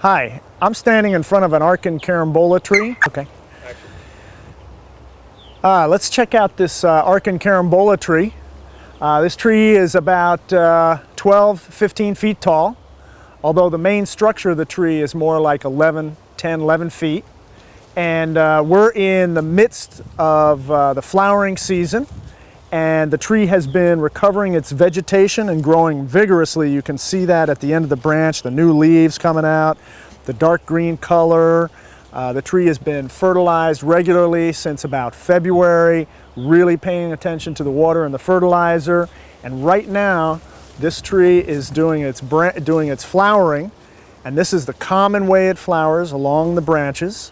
Hi, I'm standing in front of an Arkan carambola tree. Okay. Let's check out this Arkan carambola tree. This tree is about 12, 15 feet tall, although the main structure of the tree is more like 10, 11 feet. And we're in the midst of the flowering season, and the tree has been recovering its vegetation and growing vigorously. You can see that at the end of the branch, the new leaves coming out, the dark green color. The tree has been fertilized regularly since about February, really paying attention to the water and the fertilizer. And right now, this tree is doing its flowering, and this is the common way it flowers along the branches.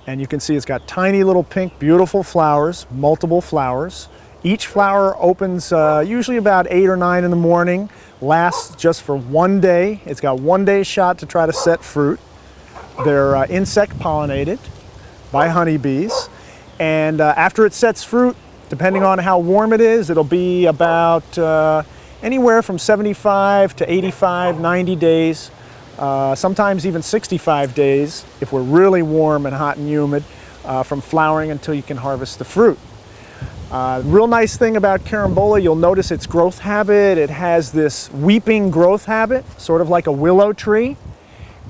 And you can see it's got tiny little pink, beautiful flowers, multiple flowers. Each flower opens usually about 8 or 9 in the morning, lasts just for one day. It's got 1 day shot to try to set fruit. They're insect pollinated by honeybees. And after it sets fruit, depending on how warm it is, it'll be about anywhere from 75 to 85, 90 days. Sometimes even 65 days if we're really warm and hot and humid from flowering until you can harvest the fruit. Real nice thing about carambola, you'll notice its growth habit. It has this weeping growth habit, sort of like a willow tree,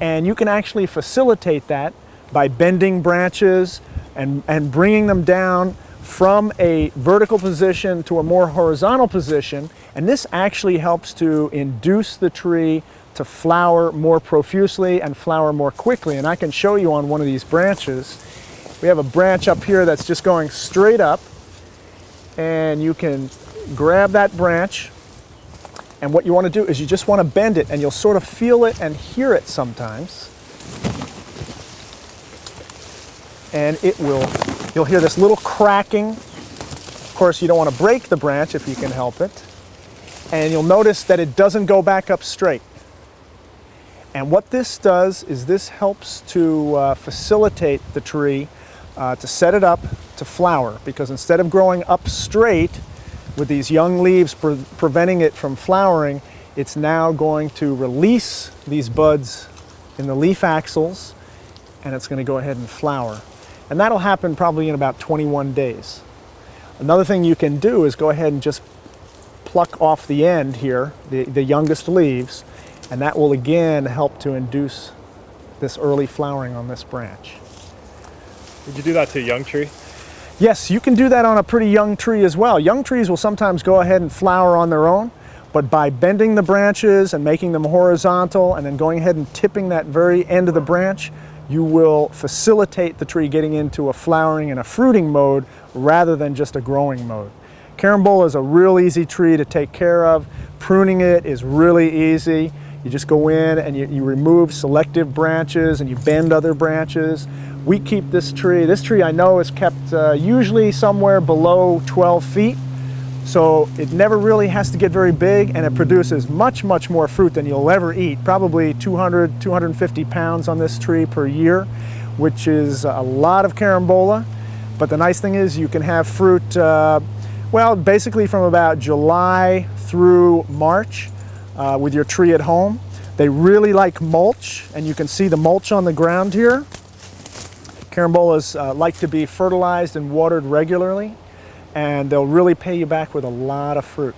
and you can actually facilitate that by bending branches and bringing them down from a vertical position to a more horizontal position, and this actually helps to induce the tree to flower more profusely and flower more quickly. And I can show you on one of these branches. We have a branch up here that's just going straight up, and you can grab that branch, and what you want to do is you just want to bend it, and you'll sort of feel it and hear it sometimes. And you'll hear this little cracking. Of course, you don't want to break the branch if you can help it. And you'll notice that it doesn't go back up straight. And what this does is this helps to facilitate the tree to set it up to flower, because instead of growing up straight with these young leaves preventing it from flowering, it's now going to release these buds in the leaf axils, and it's going to go ahead and flower. And that'll happen probably in about 21 days. Another thing you can do is go ahead and just pluck off the end here, the youngest leaves, and that will again help to induce this early flowering on this branch. Would you do that to a young tree? Yes, you can do that on a pretty young tree as well. Young trees will sometimes go ahead and flower on their own, but by bending the branches and making them horizontal and then going ahead and tipping that very end of the branch, you will facilitate the tree getting into a flowering and a fruiting mode rather than just a growing mode. Carambola is a real easy tree to take care of. Pruning it is really easy. You just go in and you remove selective branches and you bend other branches. We keep this tree I know is kept usually somewhere below 12 feet. So it never really has to get very big, and it produces much, much more fruit than you'll ever eat. Probably 200, 250 pounds on this tree per year, which is a lot of carambola. But the nice thing is you can have fruit, well, basically from about July through March with your tree at home. They really like mulch, and you can see the mulch on the ground here. Carambolas like to be fertilized and watered regularly, and they'll really pay you back with a lot of fruit.